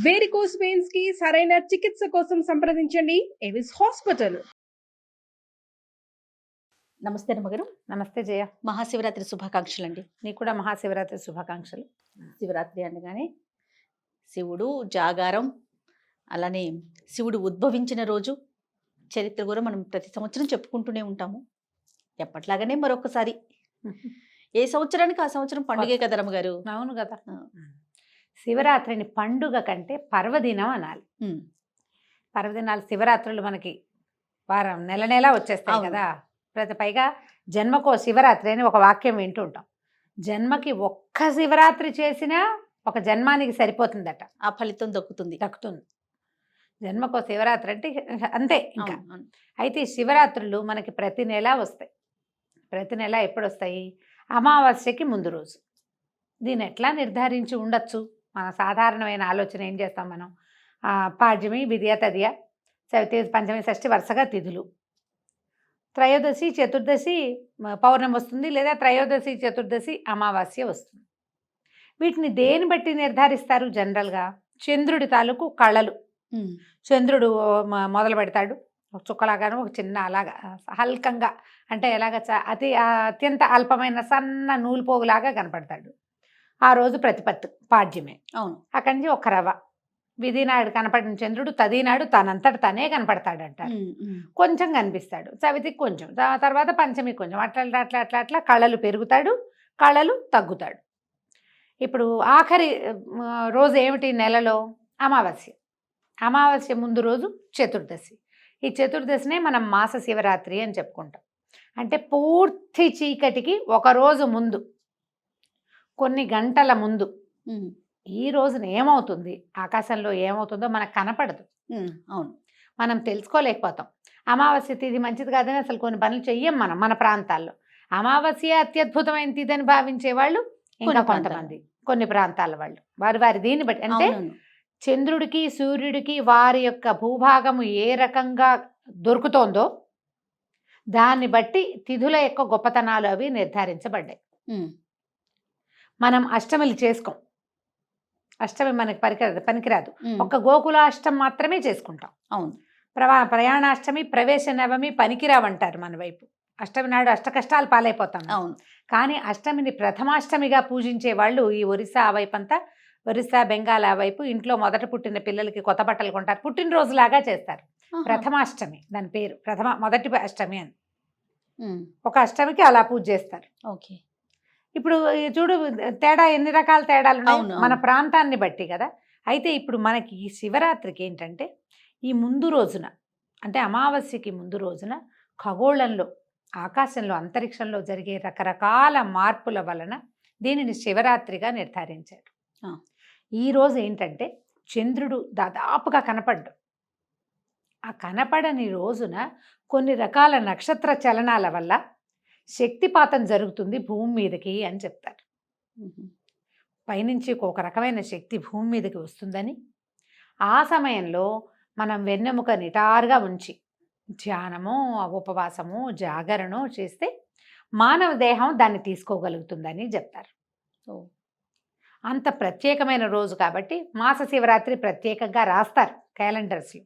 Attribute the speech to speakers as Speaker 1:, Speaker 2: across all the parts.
Speaker 1: Varicose veins కి సరైన చికిత్స కోసం సంప్రదించండి ఎవిస్ హాస్పిటల్.
Speaker 2: నమస్తే నమ్మగారు.
Speaker 3: నమస్తే జయ.
Speaker 2: మహాశివరాత్రి శుభాకాంక్షలు అండి.
Speaker 3: నీకు కూడా మహాశివరాత్రి శుభాకాంక్షలు.
Speaker 2: శివరాత్రి అనగానే శివుడు జాగారం, అలానే శివుడు ఉద్భవించిన రోజు చరిత్ర కూడా మనం ప్రతి సంవత్సరం చెప్పుకుంటూనే ఉంటాము. ఎప్పట్లాగానే మరొకసారి ఏ సంవత్సరానికి ఆ సంవత్సరం పండుగే కదా రమ్మగారు.
Speaker 3: అవును కదా. శివరాత్రిని పండుగ కంటే పర్వదినం అనాలి. పర్వదినాలు శివరాత్రులు మనకి వారం నెల నెలా వచ్చేస్తాయి కదా. పైగా జన్మకో శివరాత్రి అని ఒక వాక్యం వింటుంటాం. జన్మకి ఒక్క శివరాత్రి చేసినా ఒక జన్మానికి సరిపోతుందట,
Speaker 2: ఆ ఫలితం దక్కుతుంది.
Speaker 3: జన్మకో శివరాత్రి అంటే అంతే ఇంకా. అయితే శివరాత్రులు మనకి ప్రతి నెల వస్తాయి. ప్రతి నెల ఎప్పుడు వస్తాయి? అమావాస్యకి ముందు రోజు. దీన్ని ఎట్లా నిర్ధారించి ఉండొచ్చు? మన సాధారణమైన ఆలోచన ఏం చేస్తాం మనం? పాడ్యమి, విద్య, తదియ, చవితి, పంచమి, షష్ఠి వరుసగా తిథులు. త్రయోదశి, చతుర్దశి పౌర్ణమి వస్తుంది, లేదా త్రయోదశి, చతుర్దశి అమావాస్య వస్తుంది. వీటిని దేని బట్టి నిర్ధారిస్తారు? జనరల్గా చంద్రుడి తాలూకు కళలు. చంద్రుడు మొదలు పెడతాడు చుక్కలాగాను, ఒక చిన్న అలాగా హల్కంగా, అంటే ఎలాగ అత్యంత అల్పమైన సన్న నూలు పోగులాగా కనపడతాడు. ఆ రోజు ప్రతిపత్తు పాడ్యమే.
Speaker 2: అవును. అక్కడి నుంచి
Speaker 3: ఒక రవ. విధినాడు కనపడిన చంద్రుడు తదినాడు తనంతట తనే కనపడతాడు అంటారు. కొంచెం కనిపిస్తాడు. చవితికి కొంచెం, తర్వాత పంచమికి కొంచెం, అట్లా అట్లా అట్లా అట్లా కళలు పెరుగుతాడు, కళలు తగ్గుతాడు. ఇప్పుడు ఆఖరి రోజు ఏమిటి నెలలో? అమావాస్య. అమావాస్య ముందు రోజు చతుర్దశి. ఈ చతుర్దశినే మనం మాస శివరాత్రి అని చెప్పుకుంటాం. అంటే పూర్తి చీకటికి ఒకరోజు ముందు, కొన్ని గంటల ముందు. ఈ రోజున ఏమవుతుంది, ఆకాశంలో ఏమవుతుందో మనకు కనపడదు.
Speaker 2: అవును,
Speaker 3: మనం తెలుసుకోలేకపోతాం. అమావాస్య తిథి మంచిది కాదని అసలు కొన్ని పనులు చెయ్యం మనం మన ప్రాంతాల్లో. అమావాస్య అత్యద్భుతమైన తిథి అని భావించేవాళ్ళు ఇంకా కొంతమంది, కొన్ని ప్రాంతాల వాళ్ళు వారి దీన్ని బట్టి. అంటే చంద్రుడికి సూర్యుడికి వారి యొక్క భూభాగము ఏ రకంగా దొరుకుతోందో దాన్ని బట్టి తిథుల యొక్క గొప్పతనాలు అవి నిర్ధారించబడ్డాయి. మనం అష్టమిలు చేసుకోం. అష్టమి మనకి పనికిరాదు. ఒక్క గోకులాష్టమి మాత్రమే చేసుకుంటాం.
Speaker 2: అవును.
Speaker 3: ప్రయాణాష్టమి, ప్రవేశ నవమి పనికిరావంటారు మన వైపు. అష్టమి నాడు అష్ట కష్టాలు పాలైపోతాం.
Speaker 2: అవును.
Speaker 3: కానీ అష్టమిని ప్రథమాష్టమిగా పూజించే వాళ్ళు ఈ ఒరిస్సా ఆ వైపు అంతా, ఒరిస్సా, బెంగాల్ ఆ వైపు ఇంట్లో మొదట పుట్టిన పిల్లలకి కొత్త బట్టలు కొంటారు, పుట్టినరోజులాగా చేస్తారు. ప్రథమాష్టమి దాని పేరు, మొదటి అష్టమి అని. ఒక అష్టమికి అలా పూజ చేస్తారు.
Speaker 2: ఓకే.
Speaker 3: ఇప్పుడు చూడు తేడా, ఎన్ని రకాల తేడాలు ఉన్నాయి మన ప్రాంతాన్ని బట్టి కదా. అయితే ఇప్పుడు మనకి ఈ శివరాత్రికి ఏంటంటే, ఈ ముందు రోజున, అంటే అమావాస్యకి ముందు రోజున ఖగోళంలో, ఆకాశంలో, అంతరిక్షంలో జరిగే రకరకాల మార్పుల వలన దీనిని శివరాత్రిగా నిర్ధారించారు. ఈరోజు ఏంటంటే చంద్రుడు దాదాపుగా కనపడ్డు. ఆ కనపడని రోజున కొన్ని రకాల నక్షత్ర చలనాల వల్ల శక్తిపాతం జరుగుతుంది భూమి మీదకి అని చెప్తారు. పైనుంచి ఒక రకమైన శక్తి భూమి మీదకి వస్తుందని, ఆ సమయంలో మనం వెన్నెముక నిటారుగా ఉంచి ధ్యానము, ఉపవాసము, జాగరణం చేస్తే మానవ దేహం దాన్ని తీసుకోగలుగుతుందని చెప్తారు. అంత ప్రత్యేకమైన రోజు కాబట్టి మాస శివరాత్రి ప్రత్యేకంగా రాస్తారు క్యాలెండర్స్లో.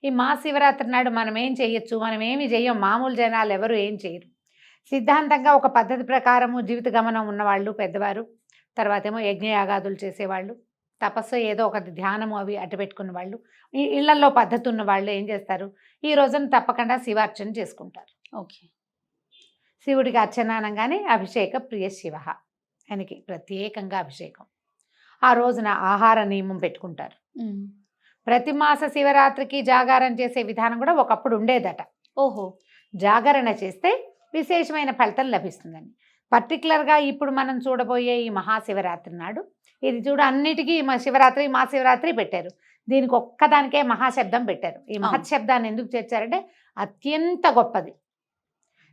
Speaker 3: ఈ మాస శివరాత్రి నాడు మనం ఏం చేయొచ్చు? మనం ఏమి చెయ్యం. మామూలు జనాలు ఎవరు ఏం చేయరు. సిద్ధాంతంగా ఒక పద్ధతి ప్రకారము జీవిత గమనం ఉన్నవాళ్ళు, పెద్దవారు, తర్వాత ఏమో యజ్ఞయాగాదులు చేసేవాళ్ళు, తపస్సు ఏదో ఒక ధ్యానము అవి అడ్డు పెట్టుకున్న వాళ్ళు, ఈ ఇళ్లలో పద్ధతి ఉన్న వాళ్ళు ఏం చేస్తారు? ఈ రోజున తప్పకుండా శివార్చన చేసుకుంటారు.
Speaker 2: ఓకే.
Speaker 3: శివుడికి అర్చన అనగానే అభిషేక ప్రియ శివ, ఆయనకి ప్రత్యేకంగా అభిషేకం. ఆ రోజున ఆహార నియమం పెట్టుకుంటారు. ప్రతి మాస శివరాత్రికి జాగారం చేసే విధానం కూడా ఒకప్పుడు ఉండేదట.
Speaker 2: ఓహో.
Speaker 3: జాగరణ చేస్తే విశేషమైన ఫలితం లభిస్తుందని. పర్టికులర్గా ఇప్పుడు మనం చూడబోయే ఈ మహాశివరాత్రి నాడు, ఇది చూడు అన్నిటికీ శివరాత్రి, మహాశివరాత్రి పెట్టారు. దీనికి ఒక్కదానికే మహాశబ్దం పెట్టారు. ఈ మహత్శబ్దాన్ని ఎందుకు చేర్చారంటే అత్యంత గొప్పది.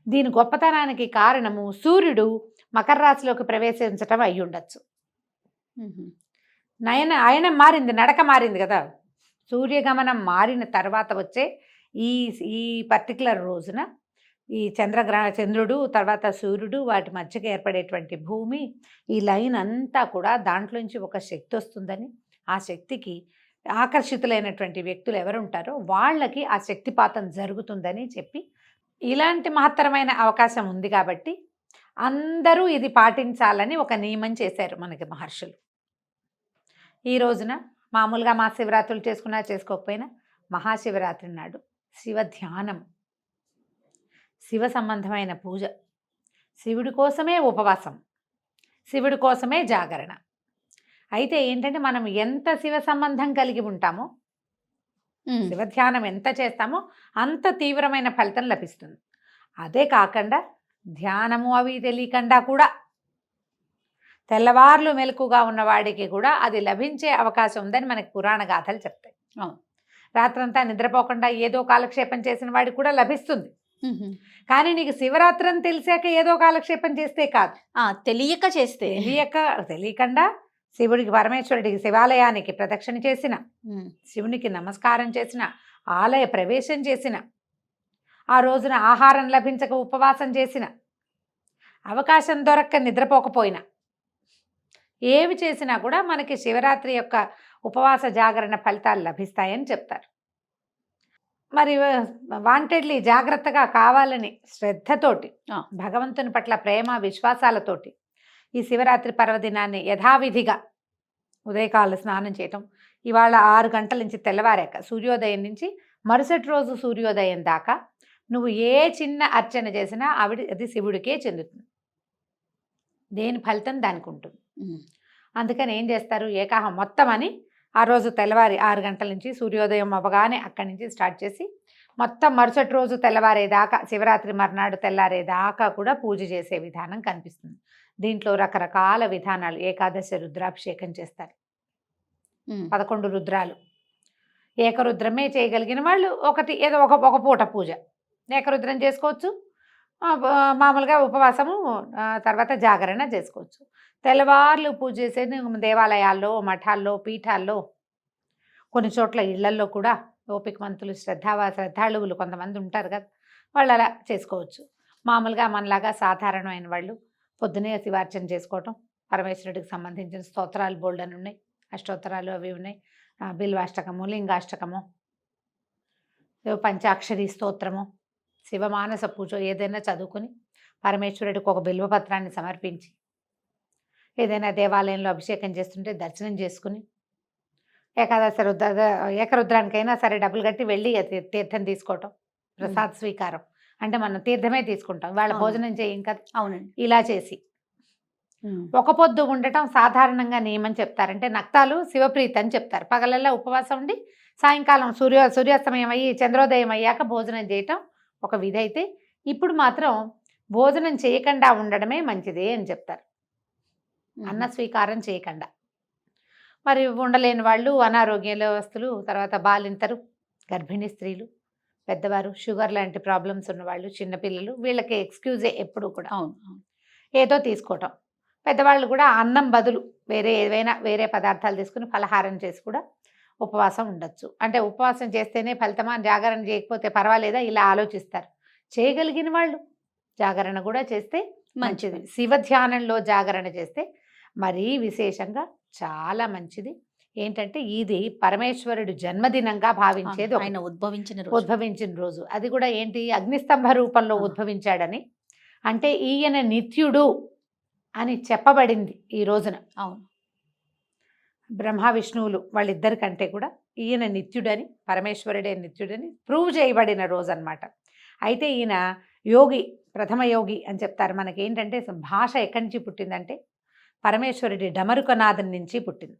Speaker 3: దీని గొప్పతనానికి కారణము సూర్యుడు మకర రాశిలోకి ప్రవేశించటం అయి ఉండొచ్చు. ఆయన మారింది, నడక మారింది కదా. సూర్యగమనం మారిన తర్వాత వచ్చే ఈ పర్టికులర్ రోజున ఈ చంద్రుడు తర్వాత సూర్యుడు వాటి మధ్యకి ఏర్పడేటువంటి భూమి, ఈ లైన్ అంతా కూడా దాంట్లోంచి ఒక శక్తి వస్తుందని, ఆ శక్తికి ఆకర్షితులైనటువంటి వ్యక్తులు ఎవరు ఉంటారో వాళ్ళకి ఆ శక్తిపాతం జరుగుతుందని చెప్పి, ఇలాంటి మహత్తరమైన అవకాశం ఉంది కాబట్టి అందరూ ఇది పాటించాలని ఒక నియమం చేశారు మనకి మహర్షులు. ఈ రోజున మామూలుగా మా శివరాత్రులు చేసుకున్నా చేసుకోకపోయినా మహాశివరాత్రి నాడు శివ ధ్యానం, శివ సంబంధమైన పూజ, శివుడి కోసమే ఉపవాసం, శివుడి కోసమే జాగరణ. అయితే ఏంటంటే మనం ఎంత శివ సంబంధం కలిగి ఉంటామో, శివ ధ్యానం ఎంత చేస్తామో అంత తీవ్రమైన ఫలితం లభిస్తుంది. అదే కాకుండా ధ్యానము అవి తెలియకుండా కూడా తెల్లవార్లు మెలకుగా ఉన్నవాడికి కూడా అది లభించే అవకాశం ఉందని మనకి పురాణ గాథలు చెప్తాయి. రాత్రంతా నిద్రపోకుండా ఏదో కాలక్షేపం చేసిన వాడికి కూడా లభిస్తుంది. కానీ నీకు శివరాత్రి అని తెలిసాక ఏదో కాలక్షేపం చేస్తే కాదు,
Speaker 2: తెలియక చేస్తే,
Speaker 3: తెలియకుండా శివుడికి పరమేశ్వరుడికి శివాలయానికి ప్రదక్షిణ చేసిన, శివునికి నమస్కారం చేసిన, ఆలయ ప్రవేశం చేసిన, ఆ రోజున ఆహారం లభించక ఉపవాసం చేసిన, అవకాశం దొరక్క నిద్రపోకపోయినా, ఏవి చేసినా కూడా మనకి శివరాత్రి యొక్క ఉపవాస జాగరణ ఫలితాలు లభిస్తాయని చెప్తారు. మరి వాంటెడ్లీ జాగ్రత్తగా కావాలని శ్రద్ధతోటి, భగవంతుని పట్ల ప్రేమ విశ్వాసాలతోటి ఈ శివరాత్రి పర్వదినాన్ని యథావిధిగా ఉదయకాల స్నానం చేయటం, ఇవాళ 6 గంటల నుంచి తెల్లవారాక సూర్యోదయం నుంచి మరుసటి రోజు సూర్యోదయం దాకా నువ్వు ఏ చిన్న అర్చన చేసినా అది శివుడికే చెందుతుంది. దేని ఫలితం దానికి ఉంటుంది. అందుకని ఏం చేస్తారు, ఏకాహం మొత్తం అని ఆ రోజు తెల్లవారి 6 గంటల నుంచి సూర్యోదయం అవ్వగానే అక్కడి నుంచి స్టార్ట్ చేసి మొత్తం మరుసటి రోజు తెల్లవారేదాకా, శివరాత్రి మర్నాడు తెల్లారేదాకా కూడా పూజ చేసే విధానం కనిపిస్తుంది. దీంట్లో రకరకాల విధానాలు. ఏకాదశి రుద్రాభిషేకం చేస్తారు, 11 రుద్రాలు. ఏకరుద్రమే చేయగలిగిన వాళ్ళు ఏదో ఒక పూట పూజ ఏకరుద్రం చేసుకోవచ్చు. మామూలుగా ఉపవాసము తర్వాత జాగరణ చేసుకోవచ్చు. తెల్లవార్లు పూజ చేసేది దేవాలయాల్లో, మఠాల్లో, పీఠాల్లో, కొన్ని చోట్ల ఇళ్లల్లో కూడా ఓపికమంతులు శ్రద్ధాళువులు కొంతమంది ఉంటారు కదా, వాళ్ళు అలా చేసుకోవచ్చు. మామూలుగా మనలాగా సాధారణమైన వాళ్ళు పొద్దునే శివార్చన చేసుకోవటం, పరమేశ్వరుడికి సంబంధించిన స్తోత్రాలు బోల్డ్ అని ఉన్నాయి, అష్టోత్తరాలు అవి ఉన్నాయి, బిల్వాష్టకము, లింగాష్టకము, పంచాక్షరి స్తోత్రము, శివమానస పూజ ఏదైనా చదువుకుని పరమేశ్వరుడికి ఒక బిల్వపత్రాన్ని సమర్పించి, ఏదైనా దేవాలయంలో అభిషేకం చేస్తుంటే దర్శనం చేసుకుని, ఏకాదశి ఏకరుద్రానికైనా సరే డబ్బులు కట్టి వెళ్ళి తీర్థం తీసుకోవటం, ప్రసాద్ స్వీకారం అంటే మనం తీర్థమే తీసుకుంటాం, వాళ్ళ భోజనం చేయం కదా.
Speaker 2: అవునండి.
Speaker 3: ఇలా చేసి ఒక పొద్దు ఉండటం సాధారణంగా నియమం చెప్తారంటే, నక్తాలు శివప్రీతి అని చెప్తారు. పగలల్లా ఉపవాసం ఉండి సాయంకాలం సూర్యాస్తమయం అయ్యి చంద్రోదయం అయ్యాక భోజనం చేయటం ఒక విధి అయితే, ఇప్పుడు మాత్రం భోజనం చేయకుండా ఉండడమే మంచిది అని చెప్తారు. అన్న స్వీకారం చేయకుండా. మరి ఉండలేని వాళ్ళు, అనారోగ్యవస్తులు, తర్వాత బాలింతరు, గర్భిణీ స్త్రీలు, పెద్దవారు, షుగర్ లాంటి ప్రాబ్లమ్స్ ఉన్నవాళ్ళు, చిన్నపిల్లలు, వీళ్ళకి ఎక్స్క్యూజే ఎప్పుడు కూడా.
Speaker 2: అవును.
Speaker 3: ఏదో తీసుకోవటం. పెద్దవాళ్ళు కూడా అన్నం బదులు వేరే పదార్థాలు తీసుకుని ఫలహారం చేసి కూడా ఉపవాసం ఉండొచ్చు. అంటే ఉపవాసం చేస్తేనే ఫలితమా, జాగరణ చేయకపోతే పర్వాలేదా, ఇలా ఆలోచిస్తారు. చేయగలిగిన వాళ్ళు జాగరణ కూడా చేస్తే మంచిది. శివ ధ్యానంలో జాగరణ చేస్తే మరీ విశేషంగా చాలా మంచిది. ఏంటంటే ఇది పరమేశ్వరుడు జన్మదినంగా భావించేది,
Speaker 2: ఆయన ఉద్భవించిన రోజు. అది కూడా ఏంటి, అగ్నిస్తంభ రూపంలో ఉద్భవించాడని, అంటే ఈయన నిత్యుడు అని చెప్పబడింది ఈ రోజున. అవును.
Speaker 3: బ్రహ్మ విష్ణువులు వాళ్ళిద్దరికంటే కూడా ఈయన నిత్యుడని, పరమేశ్వరుడే నిత్యుడని ప్రూవ్ చేయబడిన రోజు అన్నమాట. అయితే ఈయన యోగి, ప్రథమ యోగి అని చెప్తారు. మనకి ఏంటంటే భాష ఎక్కడి నుంచి పుట్టిందంటే పరమేశ్వరుడి డమరుకనాదం నుంచి పుట్టింది.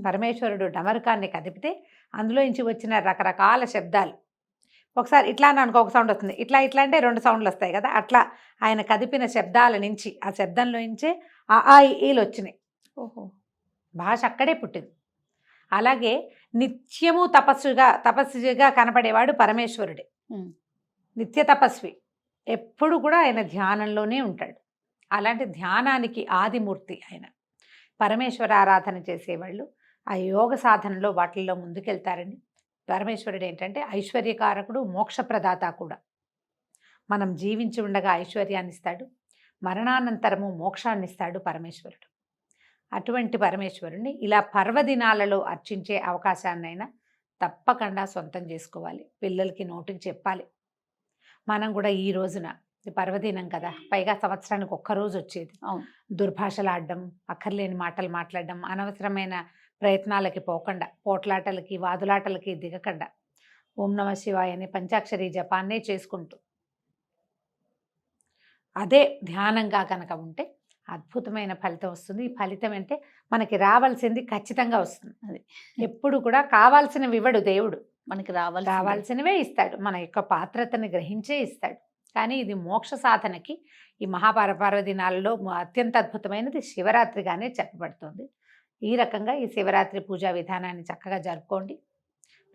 Speaker 3: పరమేశ్వరుడు డమరుకాన్ని కదిపితే అందులో నుంచి వచ్చిన రకరకాల శబ్దాలు, ఒకసారి ఇట్లా అనుకో ఒక సౌండ్ వస్తుంది, ఇట్లా అంటే 2 సౌండ్లు వస్తాయి కదా, అట్లా ఆయన కదిపిన శబ్దాల నుంచి, ఆ శబ్దంలో నుంచే ఆ ఈలు వచ్చినాయి.
Speaker 2: ఓహో,
Speaker 3: భాష అక్కడే పుట్టింది. అలాగే నిత్యము తపస్సుగా కనపడేవాడు పరమేశ్వరుడే, నిత్య తపస్వి. ఎప్పుడు కూడా ఆయన ధ్యానంలోనే ఉంటాడు. అలాంటి ధ్యానానికి ఆదిమూర్తి ఆయన. పరమేశ్వర ఆరాధన చేసేవాళ్ళు ఆ యోగ సాధనలో వాటిల్లో ముందుకెళ్తారండి. పరమేశ్వరుడు ఏంటంటే ఐశ్వర్యకారకుడు, మోక్షప్రదాత కూడా. మనం జీవించి ఉండగా ఐశ్వర్యాన్ని ఇస్తాడు, మరణానంతరము మోక్షాన్ని ఇస్తాడు పరమేశ్వరుడు. అటువంటి పరమేశ్వరుణ్ణి ఇలా పర్వదినాలలో అర్చించే అవకాశాన్నైనా తప్పకుండా సొంతం చేసుకోవాలి. పిల్లలకి నోటికి చెప్పాలి. మనం కూడా ఈ రోజున ఇది పర్వదినం కదా, పైగా సంవత్సరానికి ఒక్కరోజు వచ్చేది.
Speaker 2: అవును.
Speaker 3: దుర్భాషలాడడం, అక్కర్లేని మాటలు మాట్లాడడం, అనవసరమైన ప్రయత్నాలకి పోకుండా, పోట్లాటలకి వాదులాటలకి దిగకుండా ఓం నమ శివాయ అనే పంచాక్షరి జపాన్నే చేసుకుంటూ అదే ధ్యానంగా కనుక ఉంటే అద్భుతమైన ఫలితం వస్తుంది. ఈ ఫలితం అంటే మనకి రావాల్సింది ఖచ్చితంగా వస్తుంది.
Speaker 2: అది
Speaker 3: ఎప్పుడు కూడా కావాల్సినవి ఇవ్వడు దేవుడు,
Speaker 2: మనకి
Speaker 3: రావాల్సినవే ఇస్తాడు. మన యొక్క పాత్రతని గ్రహించే ఇస్తాడు. కానీ ఇది మోక్ష సాధనకి ఈ మహాపర్వదినాలలో అత్యంత అద్భుతమైనది శివరాత్రిగానే చెప్పబడుతుంది. ఈ రకంగా ఈ శివరాత్రి పూజా విధానాన్ని చక్కగా జరుపుకోండి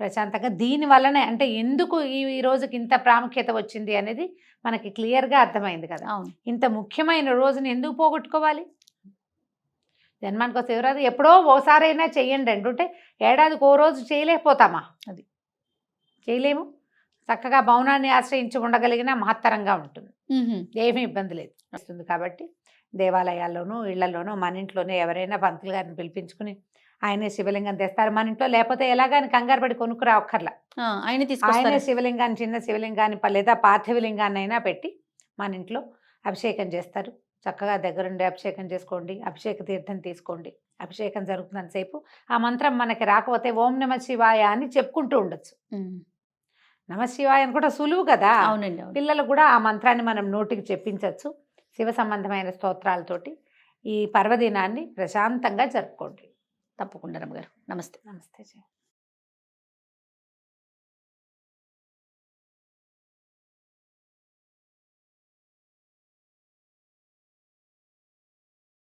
Speaker 3: ప్రశాంతంగా. దీని వల్లనే అంటే ఎందుకు ఈ రోజుకి ఇంత ప్రాముఖ్యత వచ్చింది అనేది మనకి క్లియర్గా అర్థమైంది కదా.
Speaker 2: అవును.
Speaker 3: ఇంత ముఖ్యమైన రోజుని ఎందుకు పోగొట్టుకోవాలి? జన్మానికి ఒక శివరాత్రి ఎప్పుడో ఓసారైనా చెయ్యండి అంటుంటే ఏడాదికి ఓ రోజు చేయలేకపోతామా?
Speaker 2: అది
Speaker 3: చేయలేము. చక్కగా మౌనాన్ని ఆశ్రయించి ఉండగలిగిన మహత్తరంగా ఉంటుంది. ఏమీ ఇబ్బంది లేదు వస్తుంది. కాబట్టి దేవాలయాల్లోనూ ఇళ్లలోనూ మన ఇంట్లోనే ఎవరైనా పంతులు గారిని పిలిపించుకుని ఆయనే శివలింగం తెస్తారు. మన ఇంట్లో లేకపోతే ఎలాగని కంగారు పడి కొనుక్కురా ఒక్కర్లా, ఆయనే శివలింగాన్ని, చిన్న శివలింగాన్ని లేదా పార్థివలింగాన్ని అయినా పెట్టి మన ఇంట్లో అభిషేకం చేస్తారు. చక్కగా దగ్గరుండి అభిషేకం చేసుకోండి, అభిషేక తీర్థం తీసుకోండి. అభిషేకం జరుగుతున్నంతసేపు ఆ మంత్రం మనకి రాకపోతే ఓం నమ శివాయ అని చెప్పుకుంటూ ఉండొచ్చు. నమశివాయ అని కూడా సులువు కదా.
Speaker 2: అవునండి.
Speaker 3: పిల్లలు కూడా ఆ మంత్రాన్ని మనం నోటికి చెప్పించవచ్చు. శివ సంబంధమైన స్తోత్రాలతోటి ఈ పర్వదినాన్ని ప్రశాంతంగా జరుపుకోండి.
Speaker 2: తప్పకుండా రమ్మగారు. నమస్తే.
Speaker 3: నమస్తే.